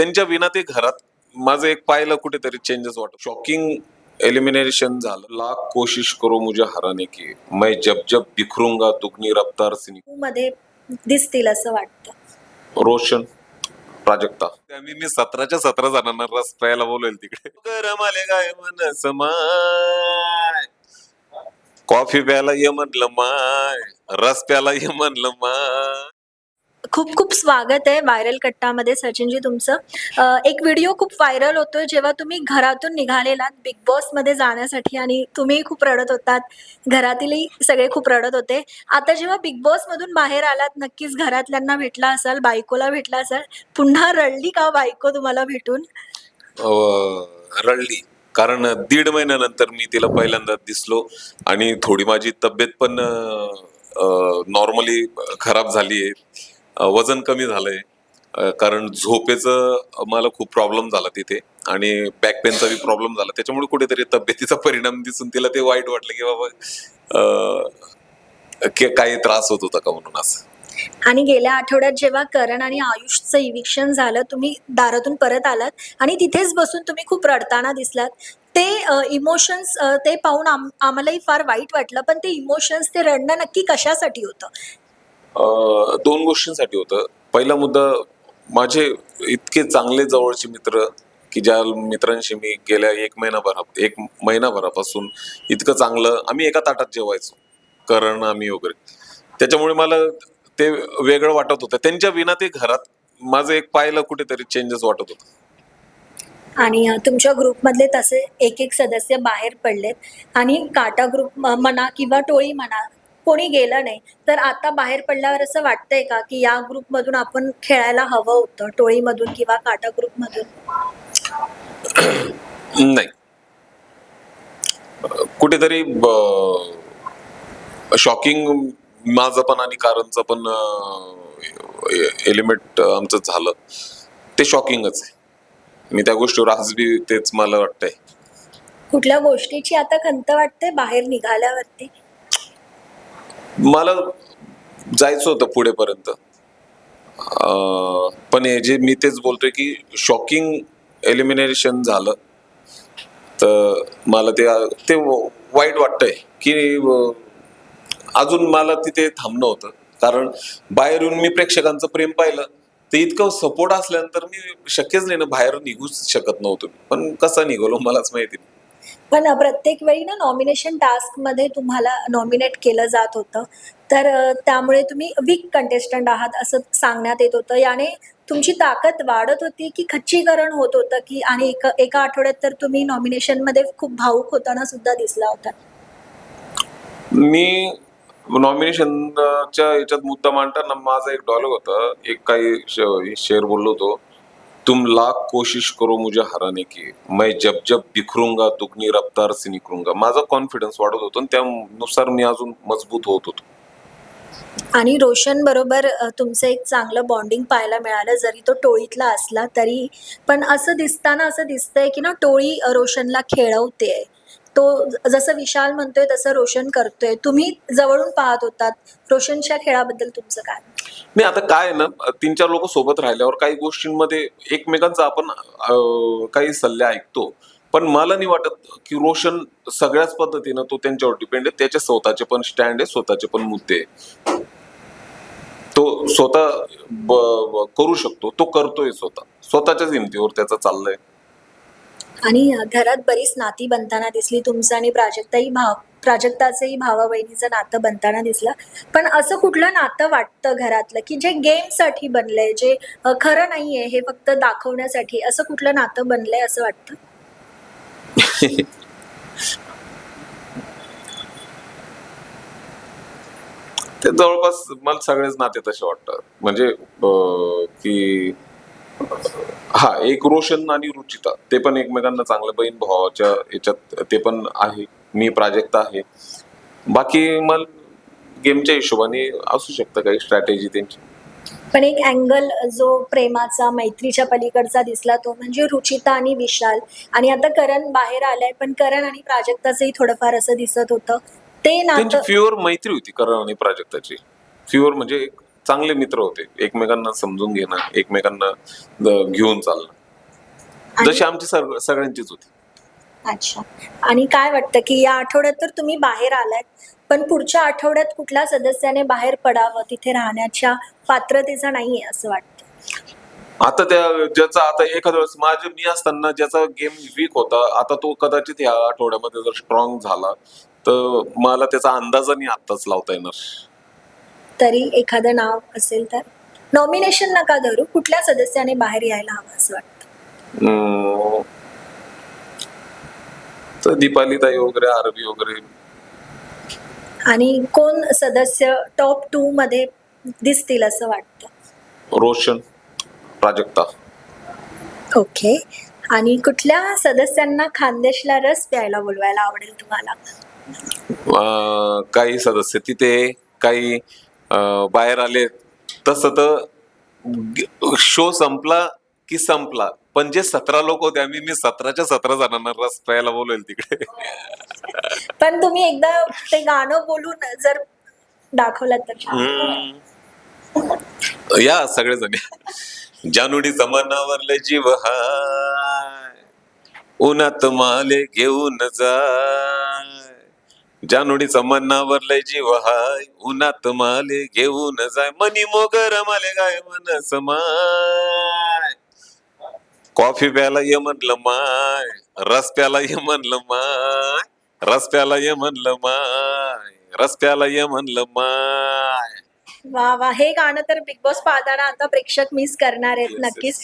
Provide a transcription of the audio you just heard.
त्यांच्या विना ते घरात माझं एक पाहिलं कुठेतरी चेंजेस वाटत. शॉकिंग एलिमिनेशन झालं. लाख कोशिश करो मुझे हराने की, मैं जब जब बिखरूंगा दुगनी रफ्तार से मध्ये दिसतील असं वाटतं. रोशन, प्राजक्ता. त्यामुळे मी 17च्या 17 जणांना रस प्यायला बोलवेल तिकडे. गरम आले काय मन समाय, कॉफी प्यायला ये म्हणलं माय, रस प्यायला ये म्हणलं माय. खूप खूप स्वागत आहे व्हायरल कट्टामध्ये सचिनजी तुमचं. एक व्हिडिओ खूप व्हायरल होतोय जेव्हा तुम्ही घरातून निघालेलात बिग बॉसमध्ये जाण्यासाठी आणि तुम्ही खूप रडत होतात, घरातीलही सगळे खूप रडत होते. आता जेव्हा बिग बॉसमधून बाहेर आलात नक्कीच घरातल्यांना भेटला असाल, बायकोला भेटला असाल. पुन्हा रडली का बायको तुम्हाला भेटून? रडली, कारण 1.5 महिन्यानंतर मी तिला पहिल्यांदा दिसलो आणि थोडी माझी तब्येत पण नॉर्मली खराब झालीये. वजन कमी झालंय, कारण झोपेचं मला खूप प्रॉब्लेम झाला तिथे आणि बॅक पेनचा बी प्रॉब्लेम झाला. त्याच्यामुळे कुठेतरी तब्येतीचा परिणाम दिसून तिला ते वाईट वाटलं की बाबा काही त्रास होत होता का म्हणून असं. आणि गेल्या आठवड्यात जेव्हा करण आणि आयुषचं इविक्शन झालं, तुम्ही दारातून परत आलात आणि तिथेच बसून तुम्ही खूप रडताना दिसलात. ते इमोशन्स ते पाहून आम्हालाही फार वाईट वाटलं. पण ते इमोशन्स, ते रडणं नक्की कशासाठी होतं? 2 गोष्टींसाठी होतं. पहिला मुद्दा, माझे इतके चांगले जवळचे मित्र की ज्या मित्रांशी मी गेल्या 1 महिनाभरापासून इतकं चांगलं आम्ही एका ताटात जेवायचो, करण आम्ही वगैरे. त्याच्यामुळे मला ते वेगळं वाटत होतं. त्यांच्या विना ते घरात माझं एक पाहिलं कुठेतरी चेंजेस वाटत होतं. आणि तुमच्या ग्रुपमधले तसे एक एक सदस्य बाहेर पडलेत आणि काटा ग्रुप म्हणा किंवा टोळी म्हणा, कोणी गेलं नाही. तर आता बाहेर पडल्यावर असं वाटतंय का की या ग्रुपमधून आपण खेळायला हवं होतं, टोळीमधून किंवा काटा ग्रुपमधून? नाही, कुठेतरी शॉकिंग माझं पण आणि कारणचं पण एलिमेंट आमचं झालं. ते शॉकिंगच आहे. मी त्या गोष्टीवर आज बी तेच मला वाटतंय. कुठल्या गोष्टीची आता खंत वाटते बाहेर निघाल्यावरती? मला जायचं होतं पुढेपर्यंत, पण हे जे मी तेच बोलतोय की शॉकिंग एलिमिनेशन झालं तर मला ते वाईट वाटतंय की अजून मला तिथे थांबणं होतं. कारण बाहेर येऊन मी प्रेक्षकांचं प्रेम पाहिलं, ते इतकं सपोर्ट असल्यानंतर मी शक्यच नाही ना, बाहेर निघूच शकत नव्हतो. पण कसं निघालो मलाच माहिती नाही. पण प्रत्येक वेळी ना नॉमिनेशन टास्कमध्ये तुम्हाला नॉमिनेट केलं जात होतं. तर त्यामुळे तुम्ही वीक कंटेस्टंट आहात असं सांगण्यात येत होतं. याने तुमची ताकद वाढत होती की खच्चीकरण होत होतं? की आणि एका आठवड्यात तर तुम्ही नॉमिनेशनमध्ये खूप भावूक होताना सुद्धा दिसला होता. मी नॉमिनेशनच्या याच्यात मुद्दा मांडताना माझा एक डायलॉग होता, एक काही शेर बोललो होतो, तुम लाख कोशिश करो मुझे हराने की, मैं जब जब बिखरूंगा दुगनी रफ्तार से निखरूंगा. माझा कॉन्फिडन्स वाढत होतो आणि त्यानुसार मी अजून मजबूत होत होतो. आणि रोशन बरोबर तुमचं एक चांगलं बॉन्डिंग पाहायला मिळालं, जरी तो टोळीतला असला तरी. पण असं दिसताना असं दिसतंय की ना टोळी रोशनला खेळवतेय. तो जसं विशाल म्हणतोय तसं रोशन करतोय. तुम्ही जवळून पाहत होतात. रोशनच्या खेळाबद्दल तुमचं काय? नाही, आता काय आहे ना, 3-4 लोक सोबत राहिल्यावर काही गोष्टींमध्ये एकमेकांचा आपण काही सल्ले ऐकतो. पण मला नाही वाटत की रोशन सगळ्याच पद्धतीनं तो त्यांच्यावर डिपेंड आहे. त्याचे स्वतःचे पण स्टँड आहे, स्वतःचे पण मुद्दे आहे. तो स्वतः करू शकतो, तो करतोय स्वतःच्याच हिमतीवर त्याचं चाललंय. आणि घरात बरीच नाती बनताना दिसली. तुमचं आणि प्राजक्ताचंही भावा बहिणीचं नातं बनताना दिसलं. पण असं कुठलं नातं वाटतं घरातलं की जे गेमसाठी बनलंय, जे खरं नाहीये, हे फक्त दाखवण्यासाठी? असं कुठलं नातं बनलंय असं वाटतं? ते जवळपास मला सगळेच नाते तसे वाटतात. म्हणजे की हा, एक रोशन आणि रुचिता ते पण एकमेकांना चांगलं बहीण भावाच्या याच्यात ते पण आहे. मी प्राजक्ता आहे. बाकी मला गेमच्या हिशोबाने असू शकतं काही स्ट्रॅटेजी त्यांची. पण एक अँगल जो प्रेमाचा, मैत्रीच्या पलीकडचा दिसला तो म्हणजे रुचिता आणि विशाल. आणि आता करण बाहेर आलाय, पण करण आणि प्राजक्ताचंही थोडंफार असं दिसत होतं. ते त्यांची नातं प्युअर मैत्री होती करण आणि प्राजक्ताची. प्युअर म्हणजे चांगले मित्र होते. एकमेकांना समजून घेणं, एकमेकांना घेऊन चालणं, जशी आमची सगळ्यांचीच होती. अच्छा. आणि काय वाटतं की या आठवड्यात तर तुम्ही बाहेर आलात, पण पुढच्या आठवड्यात कुठल्या सदस्याने बाहेर पडावं, तिथे राहण्याच्या पात्रतेचा नाहीये असं वाटतं? आता ज्याचा आता एखाद्या वेळेस मी असताना ज्याचा गेम वीक होता, आता तो कदाचित ह्या आठवड्यामध्ये जर स्ट्रॉंग झाला तर मला त्याचा अंदाजाने आत्ताच लावता येणार. तरी एखादं नाव असेल तर? नॉमिनेशन नका धरू, कुठल्या सदस्याने बाहेर यायला हवं असं वाटतं? अं, तर दीपाली ताई वगैरे, आरबी वगैरे. आणि कोण सदस्य टॉप 2 मध्ये दिसतील असं वाटतं? रोशन, प्राजक्ता. ओके. आणि कुठल्या सदस्यांना खानदेशला रस प्यायला बोलवायला आवडेल तुम्हाला? काही सदस्य तिथे, काही बाहेर आले. तसं तर शो संपला की संपला, पण जे 17 लोक होते मी 17च्या 17 जणांना रस प्यायला बोलवेल तिकडे. पण तुम्ही एकदा ते गाणं बोलून जर दाखवलं तर छान. या सगळेजण. जानुडीचा मनावरले जीव हाय, उन्हात माले घेऊन जाय. जानुडीचा मनावरले जीव हाय, उन्हात माले घेऊन जाय. मनी मोगर माले गाय मन समाय. कॉफी प्याला ये म्हणलं माय, रस प्याला ये म्हणलं माय, रस प्याला ये म्हणलं माय, रस प्याला ये म्हणलं माय. वा वा, हे गाणं तर बिग बॉस पाहताना आता प्रेक्षक मिस करणार आहेत Yes, नक्कीच.